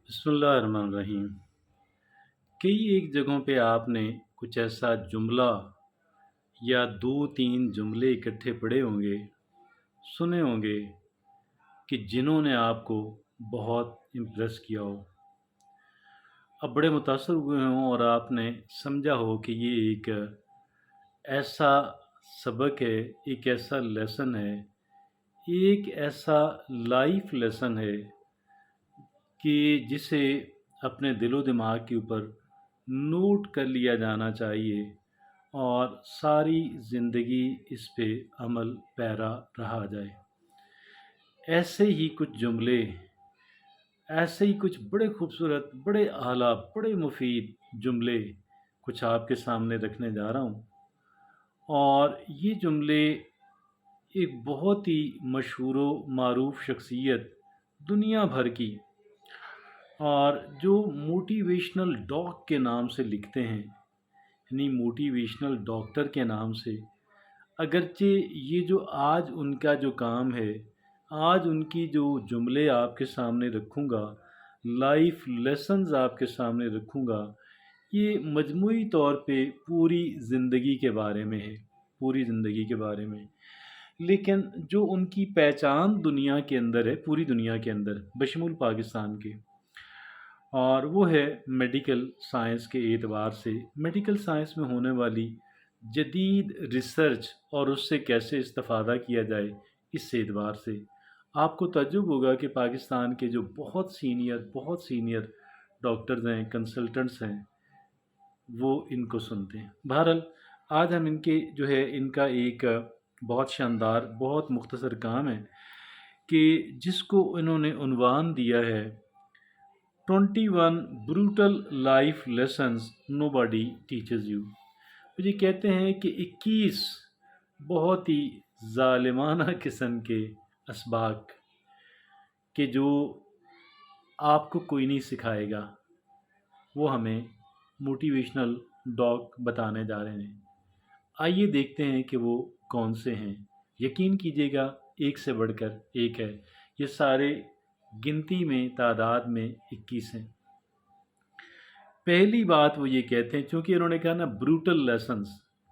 बिस्मिल्लाहिर्रहमानिर्रहीम। कई एक जगहों पे आपने कुछ ऐसा जुमला या 2-3 जुमले इकट्ठे पढ़े होंगे, सुने होंगे कि जिन्होंने आपको बहुत इम्प्रेस किया हो। अब बड़े मुतासर हुए हों और आपने समझा हो कि ये एक ऐसा सबक है, एक ऐसा लेसन है, एक ऐसा लाइफ लेसन है कि जिसे अपने दिलो दिमाग के ऊपर नोट कर लिया जाना चाहिए और सारी ज़िंदगी इस पे अमल पैरा रहा जाए। ऐसे ही कुछ जुमले, ऐसे ही कुछ बड़े खूबसूरत, बड़े आला, बड़े मुफीद जुमले कुछ आपके सामने रखने जा रहा हूँ। और ये जुमले एक बहुत ही मशहूर व मारूफ शख्सियत दुनिया भर की, और जो मोटिवेशनल डॉग के नाम से लिखते हैं, यानी मोटिवेशनल डॉक्टर के नाम से। अगरचे ये जो आज उनका जो काम है, आज उनकी जो जुमले आपके सामने रखूँगा, लाइफ लेसन्स आपके सामने रखूँगा, ये मजमूई तौर पे पूरी ज़िंदगी के बारे में है, पूरी ज़िंदगी के बारे में। लेकिन जो उनकी पहचान दुनिया के अंदर है, पूरी दुनिया के अंदर बशमूल पाकिस्तान के, और वो है मेडिकल साइंस के एतबार से, मेडिकल साइंस में होने वाली जदीद रिसर्च और उससे कैसे इस्तिफ़ादा किया जाए, इस एतबार से। आपको तज्जुब होगा कि पाकिस्तान के जो बहुत सीनियर डॉक्टर्स हैं, कंसल्टेंट्स हैं, वो इनको सुनते हैं। बहरहाल आज हम इनके जो है इनका एक बहुत शानदार, बहुत मुख्तसर काम है कि जिसको इन्होंने उन्वान दिया है 21 brutal life lessons nobody teaches you. तो ये कहते हैं कि 21 बहुत ही ज़ालिमाना किस्म के असबाक कि जो आपको कोई नहीं सिखाएगा, वो हमें मोटिवेशनल डॉग बताने जा रहे हैं। आइए देखते हैं कि वो कौन से हैं। यकीन कीजिएगा, एक से बढ़कर एक है। ये सारे गिनती में, तादाद में 21 हैं। पहली बात वो ये कहते हैं, चूँकि उन्होंने कहा ना ब्रूटल लेसन्स,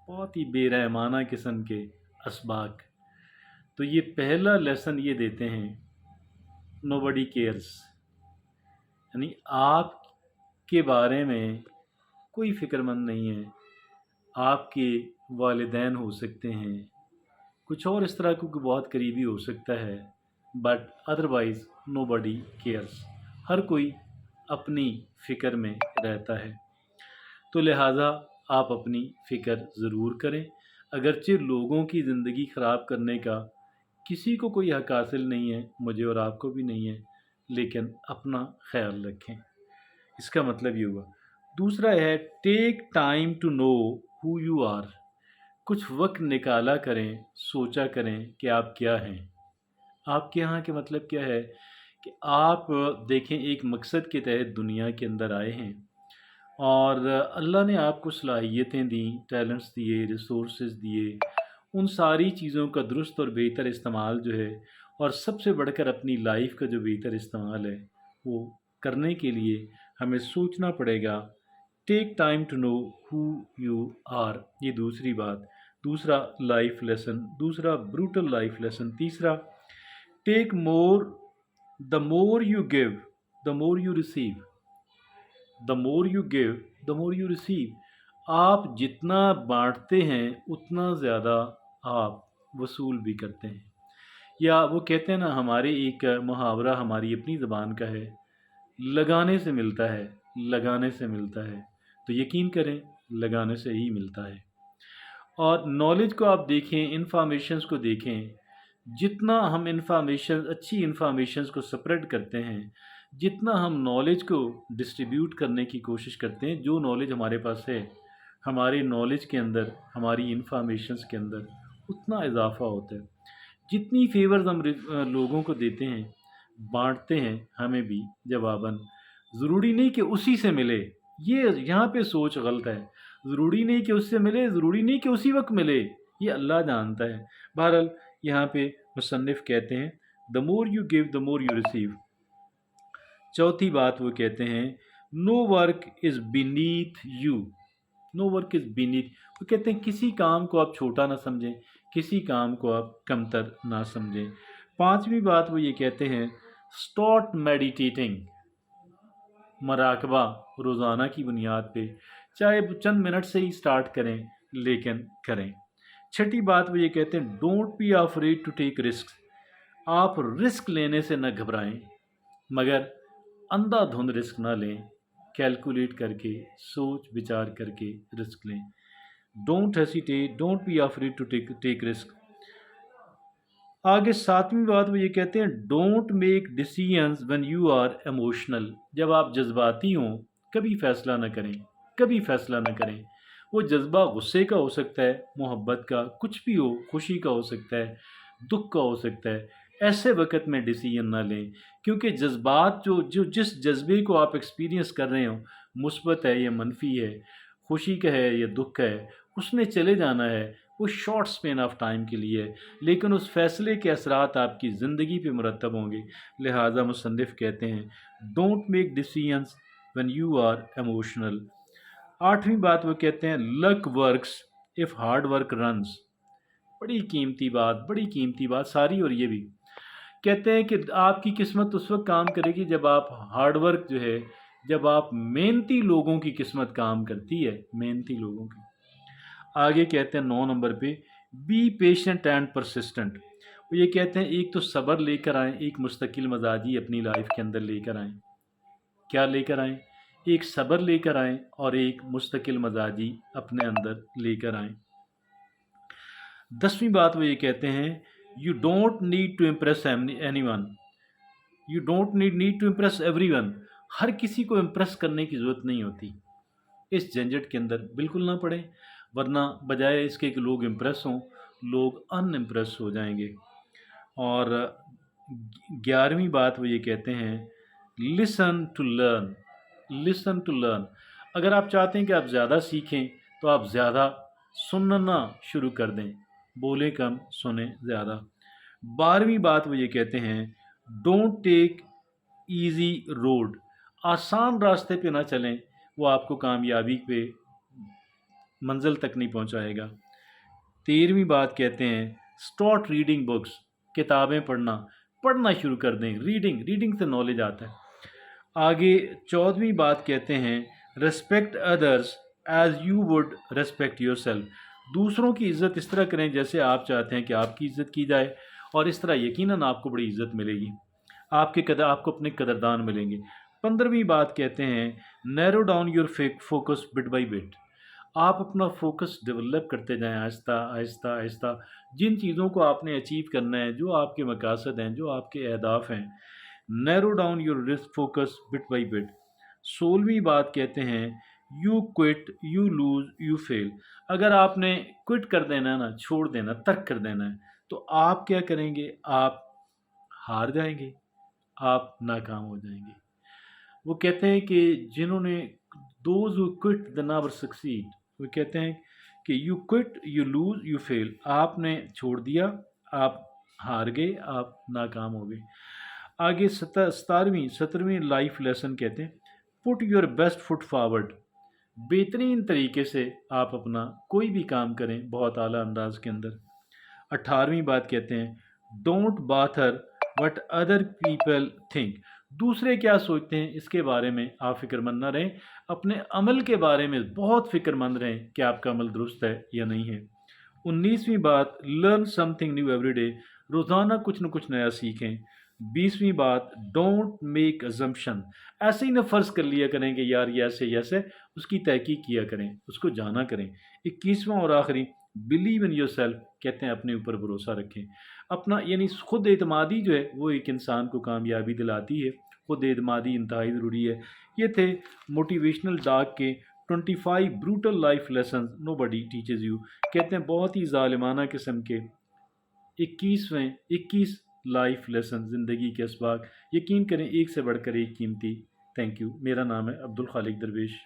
बहुत ही बेरहमाना किस्म के असबाक, तो ये पहला लेसन ये देते हैं, नोबडी केयर्स, यानी आपके बारे में कोई फ़िक्रमंद नहीं है। आपके वालिदैन हो सकते हैं, कुछ और इस तरह का कोई बहुत करीबी हो सकता है, बट अदरवाइज़ नोबडी केयर्स। हर कोई अपनी फ़िक्र में रहता है, तो लिहाजा आप अपनी फ़िक्र ज़रूर करें। अगरचे लोगों की ज़िंदगी ख़राब करने का किसी को कोई हक़ हासिल नहीं है, मुझे और आपको भी नहीं है, लेकिन अपना ख्याल रखें। इसका मतलब ये हुआ। दूसरा है take time to know who you are. कुछ वक्त निकाला करें, सोचा करें कि आप क्या हैं। आपके यहाँ के मतलब क्या है कि आप देखें, एक मकसद के तहत दुनिया के अंदर आए हैं और अल्लाह ने आपको सलाहियतें दी, टैलेंट्स दिए, रिसोर्सेज दिए। उन सारी चीज़ों का दुरुस्त और बेहतर इस्तेमाल जो है, और सबसे बढ़कर अपनी लाइफ का जो बेहतर इस्तेमाल है, वो करने के लिए हमें सोचना पड़ेगा। Take time to know who you are, ये दूसरी बात, दूसरा लाइफ लेसन, दूसरा ब्रूटल लाइफ लेसन। तीसरा, take more, the more you give the more you receive, the more you give the more you receive. आप जितना बांटते हैं उतना ज़्यादा आप वसूल भी करते हैं। या वो कहते हैं ना, हमारे एक मुहावरा हमारी अपनी ज़बान का है, लगाने से मिलता है, लगाने से मिलता है। तो यकीन करें, लगाने से ही मिलता है। और नॉलेज को आप देखें, इन्फॉर्मेशंस को देखें, जितना हम अच्छी इन्फॉर्मेशंस को स्प्रेड करते हैं, जितना हम नॉलेज को डिस्ट्रीब्यूट करने की कोशिश करते हैं, जो नॉलेज हमारे पास है, हमारे नॉलेज के अंदर, हमारी इन्फॉर्मेशंस के अंदर उतना इजाफा होता है। जितनी फेवर्स हम लोगों को देते हैं, बांटते हैं, हमें भी जवाबन ज़रूरी नहीं कि उसी से मिले। ये यहाँ पे सोच गलत है। ज़रूरी नहीं कि उससे मिले, ज़रूरी नहीं कि उसी वक्त मिले, ये अल्लाह जानता है। बहरहाल यहाँ पे मुसन्निफ़ कहते हैं, the more you give the more you receive. चौथी बात वो कहते हैं, no work is beneath you, no work is beneath. वो कहते हैं किसी काम को आप छोटा ना समझें, किसी काम को आप कमतर ना समझें। पांचवी बात वो ये कहते हैं, स्टार्ट मेडिटेटिंग, मराकबा रोज़ाना की बुनियाद पे, चाहे चंद मिनट से ही स्टार्ट करें लेकिन करें। छठी बात वो ये कहते हैं, don't be afraid to take risk, आप रिस्क लेने से न घबराएं मगर अंधाधुंध रिस्क ना लें, कैलकुलेट करके सोच विचार करके रिस्क लें। Don't hesitate, don't be afraid to take risk. आगे सातवीं बात वो ये कहते हैं, don't make decisions when you are emotional, जब आप जज्बाती हों कभी फैसला ना करें, कभी फैसला ना करें। वो जज्बा गुस्से का हो सकता है, मोहब्बत का, कुछ भी हो, खुशी का हो सकता है, दुख का हो सकता है। ऐसे वक्त में डिसीजन ना लें, क्योंकि जज्बात जो जो जिस जज्बे को आप एक्सपीरियंस कर रहे हो, मुस्बत है या मनफी है, खुशी का है या दुख का है, उसने चले जाना है। वो शॉर्ट स्पेन ऑफ टाइम के लिए है, लेकिन उस फैसले के असरात आपकी ज़िंदगी पे मुरतब होंगे। लिहाजा मुसन्निफ़ कहते हैं, don't make decisions when you are emotional. आठवीं बात वो कहते हैं, luck works if hard work runs. बड़ी कीमती बात, बड़ी कीमती बात सारी। और ये भी कहते हैं कि आपकी किस्मत उस वक्त काम करेगी जब आप हार्ड वर्क जो है, जब आप मेहनती लोगों की किस्मत काम करती है, मेहनती लोगों की। आगे कहते हैं 9 नंबर पे, बी पेशेंट एंड परसिस्टेंट। वो ये कहते हैं, एक तो सब्र लेकर आएँ, एक मुस्तकिल मजाजी अपनी लाइफ के अंदर लेकर आएँ। क्या लेकर आएँ? एक सब्र लेकर आएँ और एक मुस्तकिल मजाजी अपने अंदर लेकर आएँ। 10वीं बात वो ये कहते हैं, you don't need to impress anyone, you don't need to impress everyone. हर किसी को इम्प्रेस करने की ज़रूरत नहीं होती। इस झंझट के अंदर बिल्कुल ना पड़े, वरना बजाय इसके कि लोग इम्प्रेस हों, लोग अनइम्प्रेस हो जाएंगे। और 11वीं बात वो ये कहते हैं, listen to learn, listen to learn. अगर आप चाहते हैं कि आप ज़्यादा सीखें तो आप ज़्यादा सुनना शुरू कर दें, बोले कम सुने ज़्यादा। 12वीं बात वो ये कहते हैं, डोंट टेक ईजी रोड, आसान रास्ते पे ना चलें, वो आपको कामयाबी पे मंजिल तक नहीं पहुंचाएगा। 13वीं बात कहते हैं, स्टार्ट रीडिंग बुक्स, किताबें पढ़ना शुरू कर दें। रीडिंग से नॉलेज आता है। आगे 14वीं बात कहते हैं, respect others as you would respect yourself, दूसरों की इज़्ज़त इस तरह करें जैसे आप चाहते हैं कि आपकी इज़्ज़त की जाए, और इस तरह यकीनन आपको बड़ी इज़्ज़त मिलेगी, आपको अपने कदरदान मिलेंगे। 15वीं बात कहते हैं, narrow down your focus bit by bit, आप अपना फोकस डेवलप करते जाएं आहिस्ता आहिस्ता आहिस्ता। जिन चीज़ों को आपने अचीव करना है, जो आपके मकासद हैं, जो आपके अहदाफ हैं, narrow down your risk focus bit by bit. 16वीं बात कहते हैं, you quit you lose you fail, अगर आपने क्विट कर देना है ना, छोड़ देना, तर्क कर देना है, तो आप क्या करेंगे? आप हार जाएंगे, आप नाकाम हो जाएंगे। वो कहते हैं कि जिन्होंने those who quit the never succeed, वो कहते हैं कि you quit you lose you fail, आपने छोड़ दिया, आप हार गए, आप नाकाम हो गए। आगे 17वीं लाइफ लेसन कहते हैं, put your best foot forward, बेहतरीन तरीके से आप अपना कोई भी काम करें बहुत आला अंदाज के अंदर। 18वीं बात कहते हैं, don't bother what other people think, दूसरे क्या सोचते हैं इसके बारे में आप फिक्रमंद ना रहें, अपने अमल के बारे में बहुत फिक्रमंद रहें कि आपका अमल दुरुस्त है या नहीं है। 19वीं बात, learn something new every day, रोज़ाना कुछ न कुछ नया सीखें। 20वीं बात, डोंट मेक अजम्पशन, ऐसे ही ना फ़र्ज़ कर लिया करें कि यार ये ऐसे ऐसे, उसकी तहकीक किया करें, उसको जाना करें। 21वां और आखिरी, बिलीव इन योर सेल्फ, कहते हैं अपने ऊपर भरोसा रखें। अपना यानी खुद एतमादी जो है वो एक इंसान को कामयाबी दिलाती है, खुद एतमादी इंतहाई ज़रूरी है। ये थे मोटिवेशनल डॉग के 25 brutal life lesson nobody teaches you, कहते हैं बहुत ही ज़ालिमाना किस्म के 21 लाइफ लेसन, ज़िंदगी के असबाक, यकीन करें एक से बढ़कर एक कीमती। Thank you. मेरा नाम है अब्दुल खालिक दरवेश।